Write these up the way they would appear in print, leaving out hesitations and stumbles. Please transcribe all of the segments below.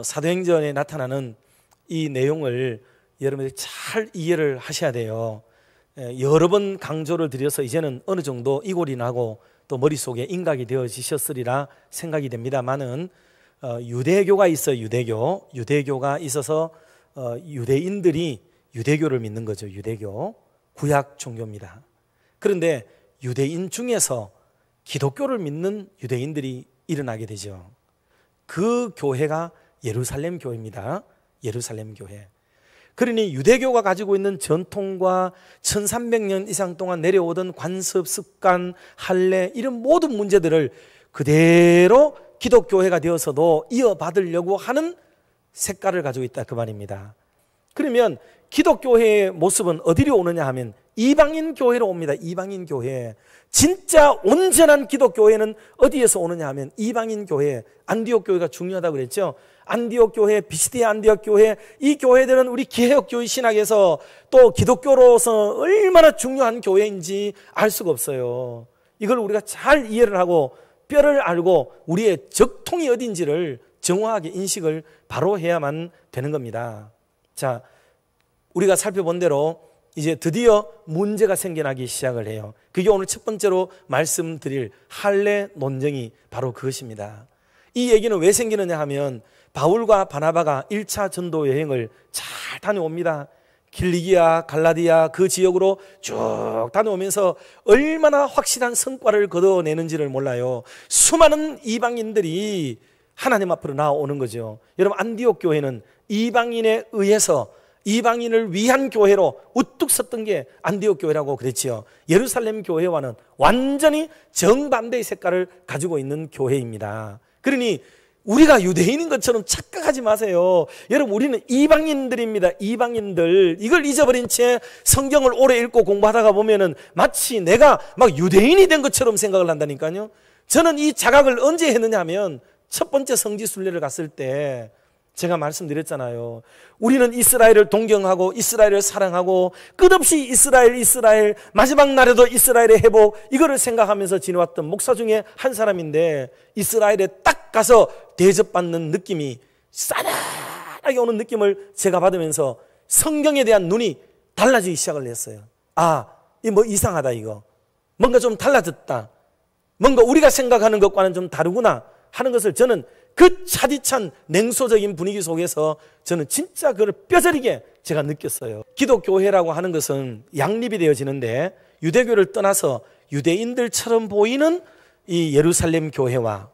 사도행전에 나타나는 이 내용을 여러분들이 잘 이해를 하셔야 돼요. 여러 번 강조를 드려서 이제는 어느 정도 이골이 나고 또 머릿속에 인각이 되어지셨으리라 생각이 됩니다만은 유대교가 있어요. 유대교가 있어서 유대인들이 유대교를 믿는 거죠. 유대교, 구약 종교입니다. 그런데 유대인 중에서 기독교를 믿는 유대인들이 일어나게 되죠. 그 교회가 예루살렘 교회입니다. 예루살렘 교회. 그러니 유대교가 가지고 있는 전통과 1300년 이상 동안 내려오던 관습, 습관, 할례 이런 모든 문제들을 그대로 기독교회가 되어서도 이어받으려고 하는 색깔을 가지고 있다 그 말입니다. 그러면 기독교회의 모습은 어디로 오느냐 하면 이방인 교회로 옵니다. 이방인 교회. 진짜 온전한 기독교회는 어디에서 오느냐 하면 이방인 교회. 안디옥 교회가 중요하다고 그랬죠. 안디옥 교회, 비시디아 안디옥 교회, 이 교회들은 우리 개혁교회 신학에서 또 기독교로서 얼마나 중요한 교회인지 알 수가 없어요. 이걸 우리가 잘 이해를 하고 뼈를 알고 우리의 적통이 어딘지를 정확하게 인식을 바로 해야만 되는 겁니다. 자, 우리가 살펴본 대로 이제 드디어 문제가 생겨나기 시작을 해요. 그게 오늘 첫 번째로 말씀드릴 할례 논쟁이 바로 그것입니다. 이 얘기는 왜 생기느냐 하면 바울과 바나바가 1차 전도 여행을 잘 다녀옵니다. 길리기아, 갈라디아 그 지역으로 쭉 다녀오면서 얼마나 확실한 성과를 거둬내는지를 몰라요. 수많은 이방인들이 하나님 앞으로 나오는 거죠. 여러분, 안디옥 교회는 이방인에 의해서 이방인을 위한 교회로 우뚝 섰던 게 안디옥 교회라고 그랬지요. 예루살렘 교회와는 완전히 정반대의 색깔을 가지고 있는 교회입니다. 그러니 우리가 유대인인 것처럼 착각하지 마세요. 여러분, 우리는 이방인들입니다. 이방인들. 이걸 잊어버린 채 성경을 오래 읽고 공부하다가 보면은 마치 내가 막 유대인이 된 것처럼 생각을 한다니까요. 저는 이 자각을 언제 했느냐 하면 첫 번째 성지순례를 갔을 때 제가 말씀드렸잖아요. 우리는 이스라엘을 동경하고 이스라엘을 사랑하고 끝없이 이스라엘 마지막 날에도 이스라엘의 회복 이거를 생각하면서 지내왔던 목사 중에 한 사람인데 이스라엘에 딱 가서 대접받는 느낌이 싸늘하게 오는 느낌을 제가 받으면서 성경에 대한 눈이 달라지기 시작을 했어요. 아, 이 뭐 이상하다 이거. 뭔가 좀 달라졌다. 뭔가 우리가 생각하는 것과는 좀 다르구나 하는 것을 저는 그 차디찬 냉소적인 분위기 속에서 저는 진짜 그걸 뼈저리게 제가 느꼈어요. 기독교회라고 하는 것은 양립이 되어지는데 유대교를 떠나서 유대인들처럼 보이는 이 예루살렘 교회와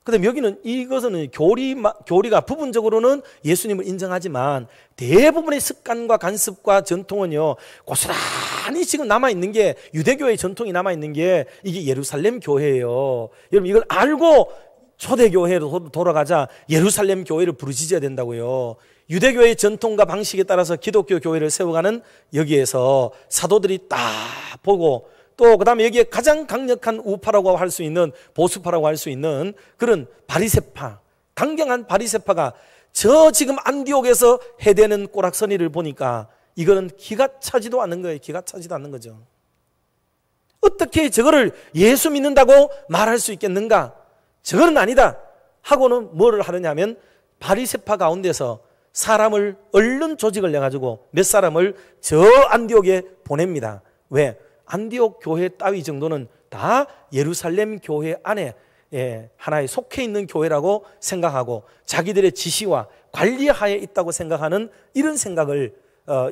그다음에 여기는 이것은 교리가 부분적으로는 예수님을 인정하지만 대부분의 습관과 간습과 전통은요 고스란히 지금 남아있는 게 유대교의 전통이 남아있는 게 이게 예루살렘 교회예요. 여러분 이걸 알고 초대교회로 돌아가자 예루살렘 교회를 부르짖어야 된다고요. 유대교의 전통과 방식에 따라서 기독교 교회를 세워가는 여기에서 사도들이 딱 보고 또 그 다음에 여기에 가장 강력한 우파라고 할 수 있는 보수파라고 할 수 있는 그런 바리새파, 강경한 바리새파가 저 지금 안디옥에서 해대는 꼬락서니를 보니까 이거는 기가 차지도 않는 거예요. 기가 차지도 않는 거죠. 어떻게 저거를 예수 믿는다고 말할 수 있겠는가? 저거는 아니다 하고는 뭐를 하느냐 하면 바리새파 가운데서 사람을 얼른 조직을 내가지고 몇 사람을 저 안디옥에 보냅니다. 왜? 안디옥 교회 따위 정도는 다 예루살렘 교회 안에 하나에 속해 있는 교회라고 생각하고 자기들의 지시와 관리하에 있다고 생각하는 이런 생각을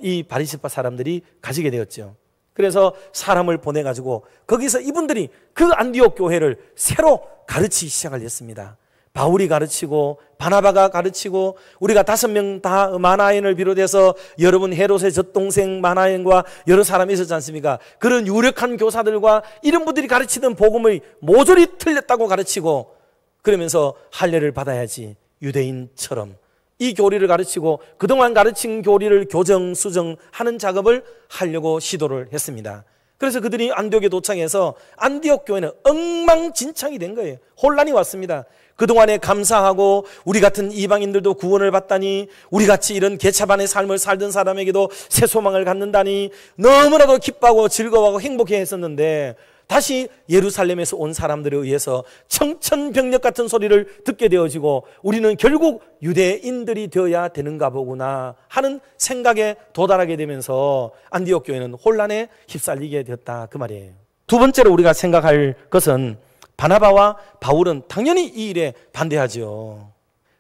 이 바리새파 사람들이 가지게 되었죠. 그래서 사람을 보내가지고 거기서 이분들이 그 안디옥 교회를 새로 가르치기 시작을 했습니다. 바울이 가르치고 바나바가 가르치고 우리가 5명 다 마나엔을 비롯해서 여러분 헤롯의 젖동생 마나엔과 여러 사람이 있었지 않습니까? 그런 유력한 교사들과 이런 분들이 가르치던 복음의 모조리 틀렸다고 가르치고 그러면서 할례를 받아야지 유대인처럼 이 교리를 가르치고 그동안 가르친 교리를 교정, 수정하는 작업을 하려고 시도를 했습니다. 그래서 그들이 안디옥에 도착해서 안디옥 교회는 엉망진창이 된 거예요. 혼란이 왔습니다. 그동안에 감사하고 우리 같은 이방인들도 구원을 받다니 우리같이 이런 개차반의 삶을 살던 사람에게도 새 소망을 갖는다니 너무나도 기뻐하고 즐거워하고 행복해 했었는데 다시 예루살렘에서 온 사람들에 의해서 청천벽력 같은 소리를 듣게 되어지고 우리는 결국 유대인들이 되어야 되는가 보구나 하는 생각에 도달하게 되면서 안디옥 교회는 혼란에 휩쓸리게 되었다 그 말이에요. 두 번째로 우리가 생각할 것은 바나바와 바울은 당연히 이 일에 반대하죠.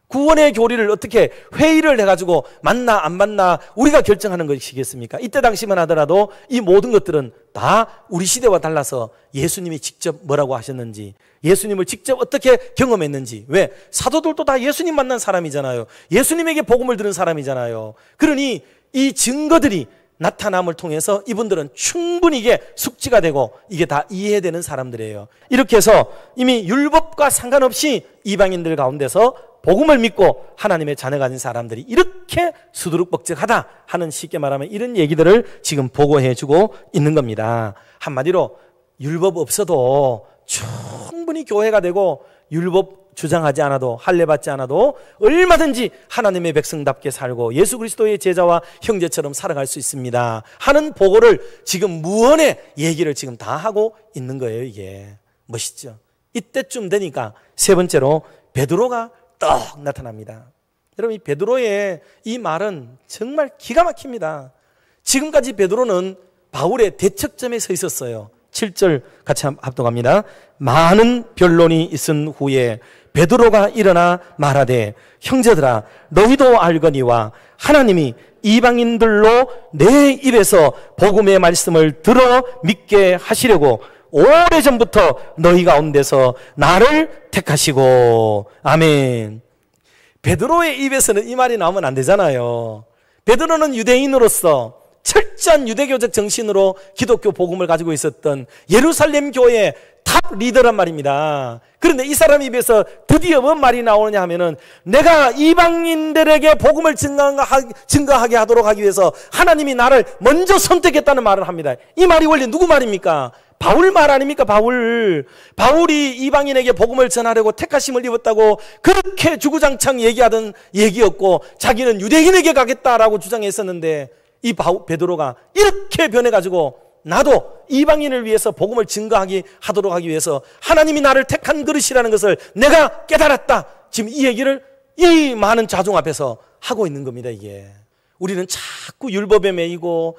구원의 교리를 어떻게 회의를 해가지고 맞나 안 맞나 우리가 결정하는 것이겠습니까? 이때 당시만 하더라도 이 모든 것들은 다 우리 시대와 달라서 예수님이 직접 뭐라고 하셨는지, 예수님을 직접 어떻게 경험했는지. 왜? 사도들도 다 예수님 만난 사람이잖아요. 예수님에게 복음을 들은 사람이잖아요. 그러니 이 증거들이 나타남을 통해서 이분들은 충분히 이게 숙지가 되고 이게 다 이해되는 사람들이에요. 이렇게 해서 이미 율법과 상관없이 이방인들 가운데서 복음을 믿고 하나님의 자녀가 된 사람들이 이렇게 수두룩벅적하다 하는, 쉽게 말하면 이런 얘기들을 지금 보고해주고 있는 겁니다. 한마디로 율법 없어도 충분히 교회가 되고 율법 주장하지 않아도, 할례받지 않아도 얼마든지 하나님의 백성답게 살고 예수 그리스도의 제자와 형제처럼 살아갈 수 있습니다 하는 보고를 지금 무언의 얘기를 지금 다 하고 있는 거예요. 이게 멋있죠. 이때쯤 되니까 세 번째로 베드로가 떡 나타납니다. 여러분, 이 베드로의 이 말은 정말 기가 막힙니다. 지금까지 베드로는 바울의 대척점에 서 있었어요. 7절 같이 합독합니다. 많은 변론이 있은 후에 베드로가 일어나 말하되, 형제들아 너희도 알거니와 하나님이 이방인들로 내 입에서 복음의 말씀을 들어 믿게 하시려고 오래전부터 너희 가운데서 나를 택하시고. 아멘. 베드로의 입에서는 이 말이 나오면 안 되잖아요. 베드로는 유대인으로서 철저한 유대교적 정신으로 기독교 복음을 가지고 있었던 예루살렘 교회의 탑 리더란 말입니다. 그런데 이 사람 입에서 드디어 뭔 말이 나오느냐 하면은, 내가 이방인들에게 복음을 증거하게 하도록 하기 위해서 하나님이 나를 먼저 선택했다는 말을 합니다. 이 말이 원래 누구 말입니까? 바울 말 아닙니까? 바울이 이방인에게 복음을 전하려고 택하심을 입었다고 그렇게 주구장창 얘기하던 얘기였고, 자기는 유대인에게 가겠다라고 주장했었는데, 이 베드로가 이렇게 변해가지고 나도 이방인을 위해서 복음을 증거하도록 하기 위해서 하나님이 나를 택한 그릇이라는 것을 내가 깨달았다. 지금 이 얘기를 이 많은 자중 앞에서 하고 있는 겁니다. 이게 우리는 자꾸 율법에 매이고,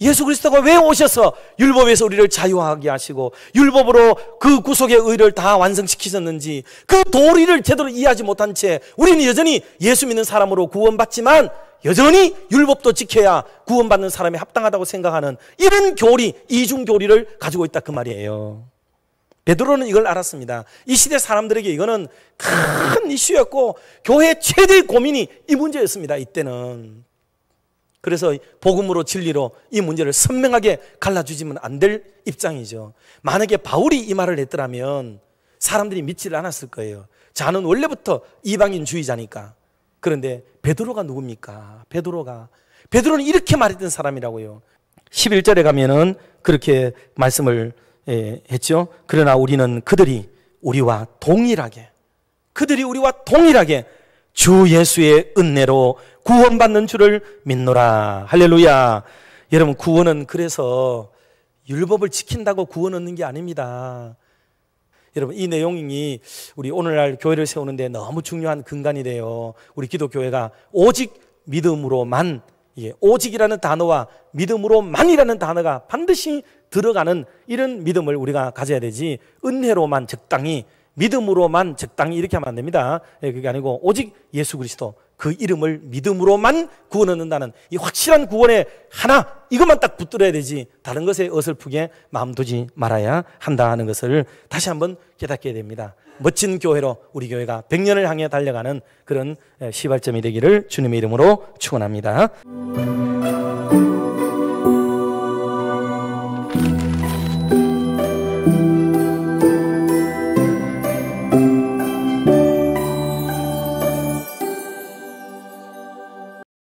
예수 그리스도가 왜 오셔서 율법에서 우리를 자유하게 하시고 율법으로 그 구속의 의를 다 완성시키셨는지 그 도리를 제대로 이해하지 못한 채 우리는 여전히 예수 믿는 사람으로 구원받지만 여전히 율법도 지켜야 구원받는 사람이 합당하다고 생각하는 이런 교리, 이중교리를 가지고 있다 그 말이에요. 베드로는 이걸 알았습니다. 이 시대 사람들에게 이거는 큰 이슈였고 교회의 최대의 고민이 이 문제였습니다. 이때는. 그래서 복음으로 진리로 이 문제를 선명하게 갈라주지면 안 될 입장이죠. 만약에 바울이 이 말을 했더라면 사람들이 믿지를 않았을 거예요. 자는 원래부터 이방인주의자니까. 그런데 베드로가 누굽니까? 베드로는 이렇게 말했던 사람이라고요. 11절에 가면은 그렇게 말씀을 했죠. 그러나 우리는 그들이 우리와 동일하게 주 예수의 은혜로 구원받는 줄을 믿노라. 할렐루야. 여러분, 구원은 그래서 율법을 지킨다고 구원 얻는 게 아닙니다. 여러분, 이 내용이 우리 오늘날 교회를 세우는데 너무 중요한 근간이 돼요. 우리 기독교회가 오직 믿음으로만, 오직이라는 단어와 믿음으로만이라는 단어가 반드시 들어가는 이런 믿음을 우리가 가져야 되지, 은혜로만 적당히, 믿음으로만 적당히 이렇게 하면 안 됩니다. 그게 아니고 오직 예수 그리스도 그 이름을 믿음으로만 구원 얻는다는 이 확실한 구원의 하나, 이것만 딱 붙들어야 되지 다른 것에 어설프게 마음 두지 말아야 한다 하는 것을 다시 한번 깨닫게 됩니다. 멋진 교회로 우리 교회가 100년을 향해 달려가는 그런 시발점이 되기를 주님의 이름으로 축원합니다.